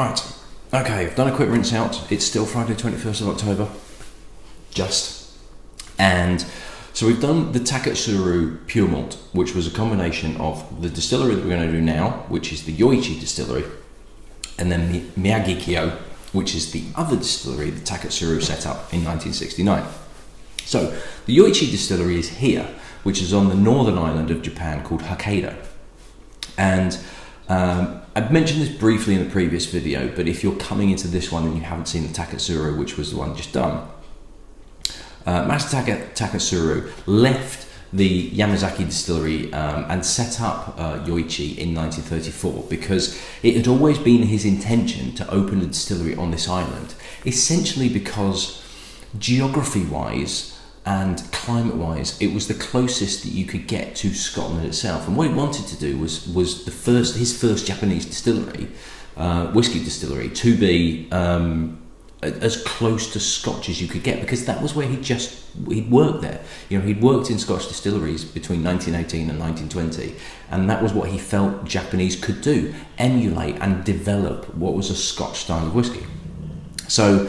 Right, okay, I've done a quick rinse out. It's still Friday 21st of October, and so we've done the Taketsuru Pure Malt, which was a combination of the distillery that we're going to do now, which is the Yoichi distillery, and then Miyagi-Kyo, which is the other distillery that Taketsuru set up in 1969. So the Yoichi distillery is here, which is on the northern island of Japan called Hokkaido. And I've mentioned this briefly in the previous video, but if you're coming into this one and you haven't seen the Taketsuru, which was the one just done, Masetaka Taketsuru left the Yamazaki distillery and set up Yoichi in 1934 because it had always been his intention to open a distillery on this island, essentially because geography-wise and climate-wise, it was the closest that you could get to Scotland itself. And what he wanted to do was his first Japanese distillery, whiskey distillery, to be as close to Scotch as you could get, because that was where he'd worked there. You know, he'd worked in Scotch distilleries between 1918 and 1920, and that was what he felt Japanese could do: emulate and develop what was a Scotch style of whiskey. So.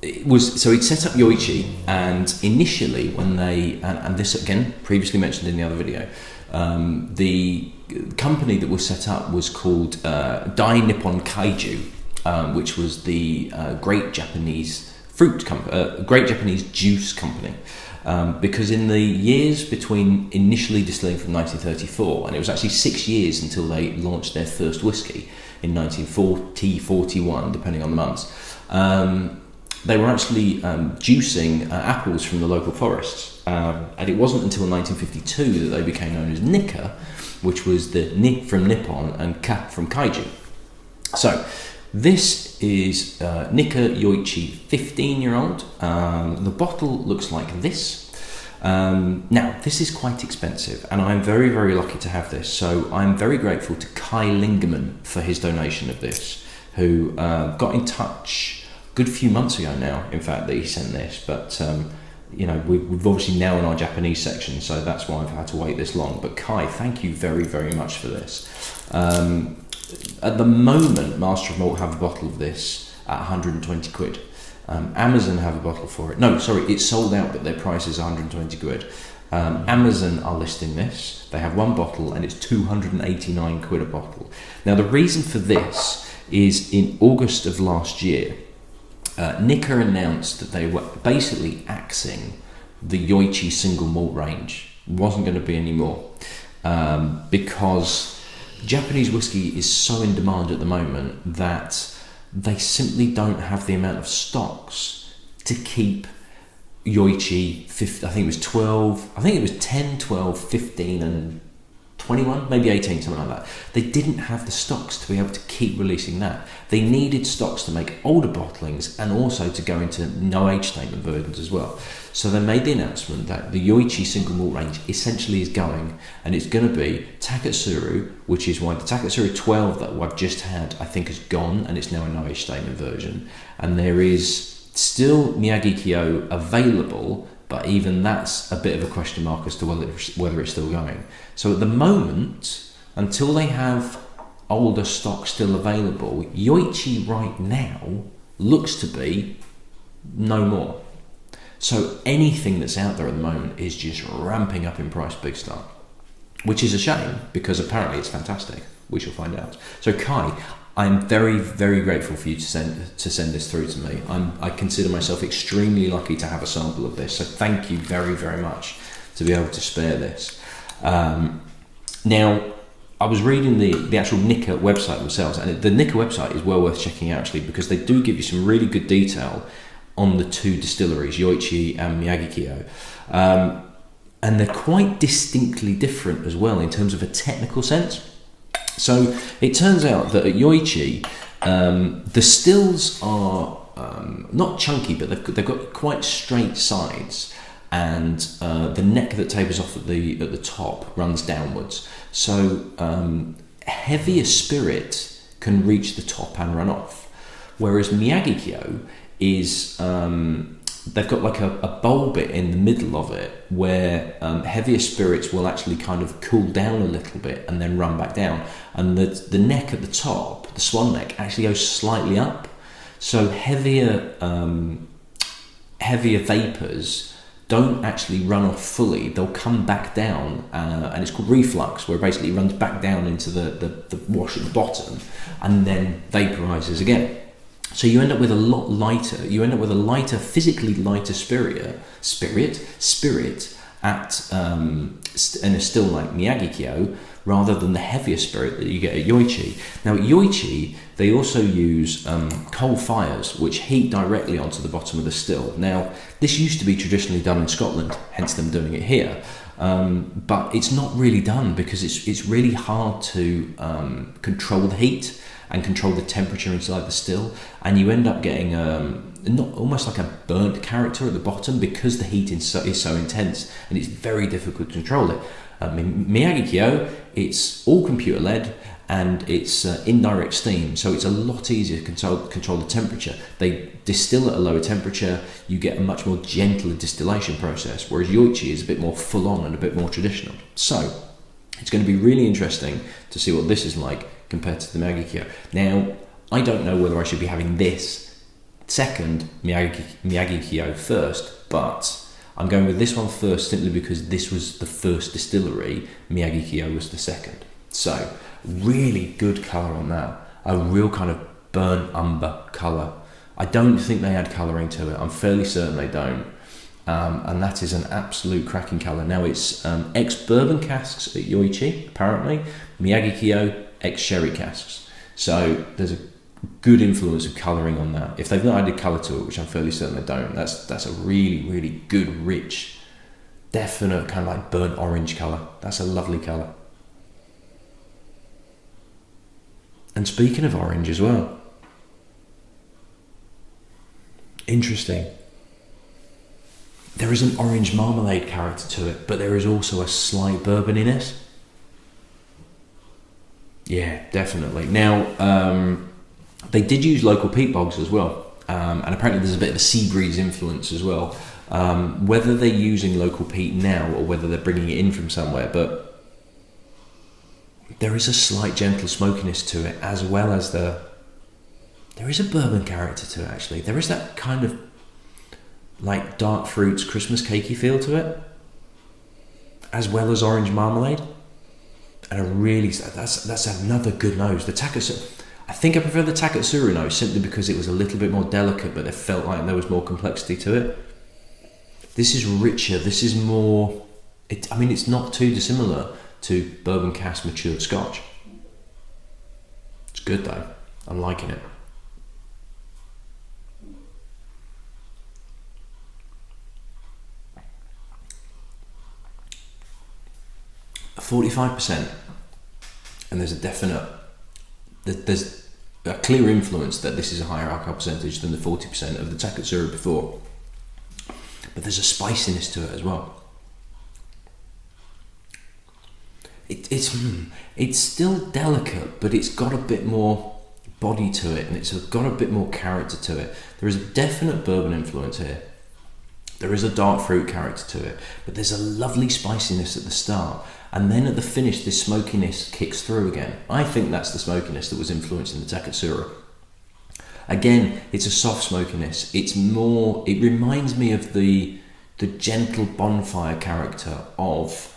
So he'd set up Yoichi, and initially when they, and this again previously mentioned in the other video, the company that was set up was called Dai Nippon Kaiju, which was the Great Japanese Great Japanese Juice Company, because in the years between initially distilling from 1934, and it was actually 6 years until they launched their first whiskey in 1940-41, depending on the months. They were actually juicing apples from the local forests, and it wasn't until 1952 that they became known as Nikka, which was the Ni from Nippon and Ka from Kaiju. So this is Nikka Yoichi 15-year-old. The bottle looks like this. Now, this is quite expensive, and I'm very, very lucky to have this. So I'm very grateful to Kai Lingerman for his donation of this, who got in touch a good few months ago now, in fact, that he sent this. But you know, we've obviously now in our Japanese section, so that's why I've had to wait this long. But Kai, thank you very, very much for this. At the moment, Master of Malt have a bottle of this at 120 quid. Amazon have a bottle for it. No, sorry, it's sold out, but their price is 120 quid. Amazon are listing this. They have one bottle and it's 289 quid a bottle. Now, the reason for this is in August of last year, Nikka announced that they were basically axing the Yoichi Single Malt range. It wasn't going to be any more because Japanese whiskey is so in demand at the moment that they simply don't have the amount of stocks to keep Yoichi 50, I think it was 12, I think it was 10, 12, 15 and 21, maybe 18, something like that. They didn't have the stocks to be able to keep releasing that. They needed stocks to make older bottlings and also to go into no age statement versions as well. So they made the announcement that the Yoichi Single Malt range essentially is going, and it's going to be Taketsuru, which is why the Taketsuru 12 that I've just had, I think, has gone, and it's now a no age statement version. And there is still Miyagi-Kyo available, but even that's a bit of a question mark as to whether it's still going. So at the moment, until they have older stock still available, Yoichi right now looks to be no more. So anything that's out there at the moment is just ramping up in price big style, which is a shame because apparently it's fantastic. We shall find out. So Kai, I'm very, very grateful for you to send this through to me. I consider myself extremely lucky to have a sample of this. So thank you very, very much to be able to spare this. Now, I was reading the actual Nikka website themselves, and the Nikka website is well worth checking out actually, because they do give you some really good detail on the two distilleries, Yoichi and Miyagi-Kyo. And they're quite distinctly different as well in terms of a technical sense. So it turns out that at Yoichi, the stills are not chunky, but they've got quite straight sides, and the neck that tapers off at the top runs downwards. So heavier spirit can reach the top and run off, whereas Miyagi-Kyo is they've got like a bowl bit in the middle of it where heavier spirits will actually kind of cool down a little bit and then run back down. And the neck at the top, the swan neck, actually goes slightly up. So heavier vapours don't actually run off fully. They'll come back down, and it's called reflux, where basically it runs back down into the wash at the bottom and then vaporizes again. So you end up with a lot lighter. You end up with a lighter, physically lighter spirit at in a still like Miyagi-Kyo, rather than the heavier spirit that you get at Yoichi. Now at Yoichi, they also use coal fires, which heat directly onto the bottom of the still. Now this used to be traditionally done in Scotland, hence them doing it here. But it's not really done because it's really hard to control the heat and control the temperature inside the still, and you end up getting almost like a burnt character at the bottom because the heat is so intense, and it's very difficult to control it. Miyagi-Kyo, it's all computer led and it's indirect steam, so it's a lot easier to control the temperature. They distill at a lower temperature, you get a much more gentler distillation process, whereas Yoichi is a bit more full on and a bit more traditional. So it's going to be really interesting to see what this is like compared to the Miyagi-Kyo. Now, I don't know whether I should be having this second, Miyagi-Kyo first, but I'm going with this one first simply because this was the first distillery, Miyagi-Kyo was the second. So, really good colour on that. A real kind of burnt umber colour. I don't think they add colouring to it. I'm fairly certain they don't. And that is an absolute cracking colour. Now, it's ex-bourbon casks at Yoichi, apparently. Miyagi-Kyo, ex-sherry casks. So there's a good influence of colouring on that. If they've not added colour to it, which I'm fairly certain they don't, that's a really, really good, rich, definite kind of like burnt orange colour. That's a lovely colour. And speaking of orange as well, interesting. There is an orange marmalade character to it, but there is also a slight bourboniness. Yeah, definitely. Now, they did use local peat bogs as well, and apparently there's a bit of a sea breeze influence as well. Whether they're using local peat now or whether they're bringing it in from somewhere, but there is a slight gentle smokiness to it, as well as there is a bourbon character to it, actually. There is that kind of like dark fruits, Christmas cakey feel to it, as well as orange marmalade. And a really, that's another good nose. The Taketsuru, I think I prefer the Taketsuru nose simply because it was a little bit more delicate, but it felt like there was more complexity to it. This is richer. This is more. It's not too dissimilar to bourbon cask matured Scotch. It's good though. I'm liking it. 45%, and there's a clear influence that this is a higher alcohol percentage than the 40% of the Taketsuru before, but there's a spiciness to it as well. It's still delicate, but it's got a bit more body to it, and it's got a bit more character to it. There is a definite bourbon influence here. There is a dark fruit character to it, but there's a lovely spiciness at the start, and then at the finish this smokiness kicks through again. I think that's the smokiness that was influencing the Taketsuru. Again, it's a soft smokiness. It reminds me of the gentle bonfire character of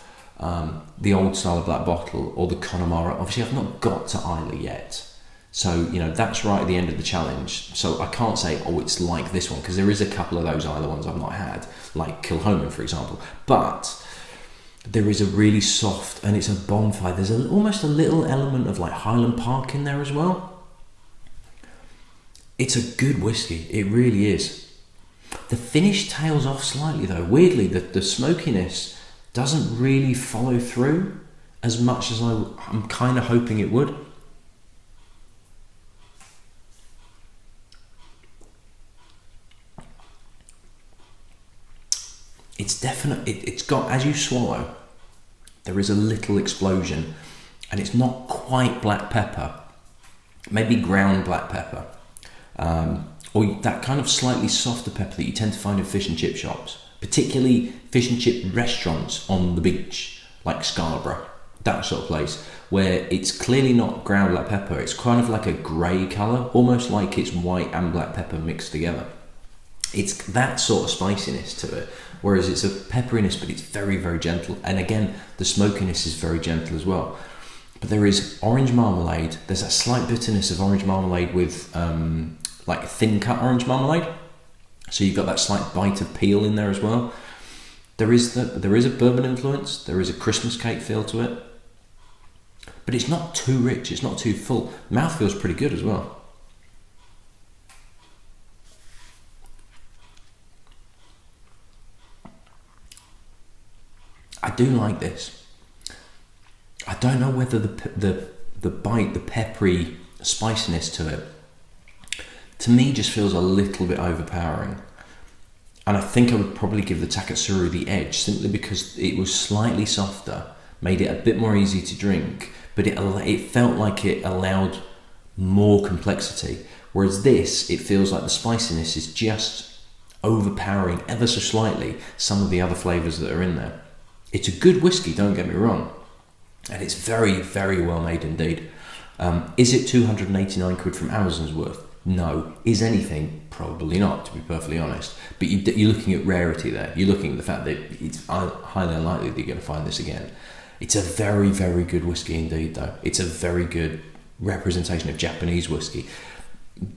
the old style of Black Bottle or the Connemara. Obviously I've not got to Islay yet, so that's right at the end of the challenge, so I can't say it's like this one, because there is a couple of those Islay ones I've not had, like Kilhoman for example, but there is a really soft, and it's a bonfire. There's almost a little element of like Highland Park in there as well. It's a good whiskey, it really is. The finish tails off slightly though. Weirdly, the smokiness doesn't really follow through as much as I'm kind of hoping it would. It's definite. It's got, as you swallow, there is a little explosion, and it's not quite black pepper, maybe ground black pepper, or that kind of slightly softer pepper that you tend to find in fish and chip shops, particularly fish and chip restaurants on the beach, like Scarborough, that sort of place, where it's clearly not ground black pepper, it's kind of like a grey colour, almost like it's white and black pepper mixed together. It's that sort of spiciness to it, whereas it's a pepperiness, but it's very, very gentle. And again, the smokiness is very gentle as well. But there is orange marmalade, there's that slight bitterness of orange marmalade with like thin cut orange marmalade. So you've got that slight bite of peel in there as well. There is a bourbon influence, there is a Christmas cake feel to it. But it's not too rich, it's not too full. Mouth feels pretty good as well. I do like this. I don't know whether the bite, the peppery spiciness to it, to me just feels a little bit overpowering. And I think I would probably give the Taketsuru the edge, simply because it was slightly softer, made it a bit more easy to drink, but it felt like it allowed more complexity. Whereas this, it feels like the spiciness is just overpowering ever so slightly some of the other flavours that are in there. It's a good whiskey, don't get me wrong, and it's very, very well made indeed. Is it 289 quid from Amazon's worth? No. Is anything? Probably not, to be perfectly honest. But you're looking at rarity there. You're looking at the fact that it's highly unlikely that you're going to find this again. It's a very, very good whiskey indeed, though. It's a very good representation of Japanese whiskey.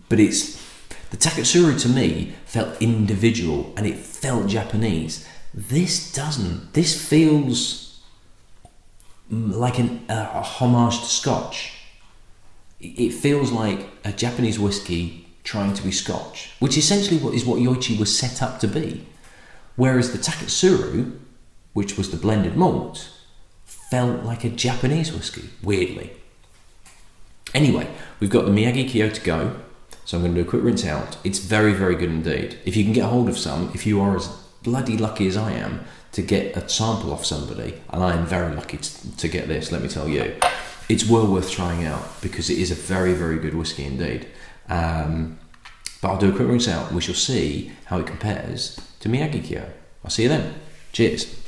But the Taketsuru to me felt individual and it felt Japanese. This doesn't. This feels like a homage to Scotch. It feels like a Japanese whiskey trying to be Scotch, which essentially is what Yoichi was set up to be. Whereas the Taketsuru, which was the blended malt, felt like a Japanese whiskey, weirdly. Anyway, we've got the Miyagi Kyo to go, so I'm going to do a quick rinse out. It's very, very good indeed. If you can get hold of some, if you are as bloody lucky as I am to get a sample off somebody, and I am very lucky to get this, let me tell you, it's well worth trying out because it is a very, very good whiskey indeed. But I'll do a quick rinse out. We shall see how it compares to Miyagi Kyo. I'll see you then. Cheers.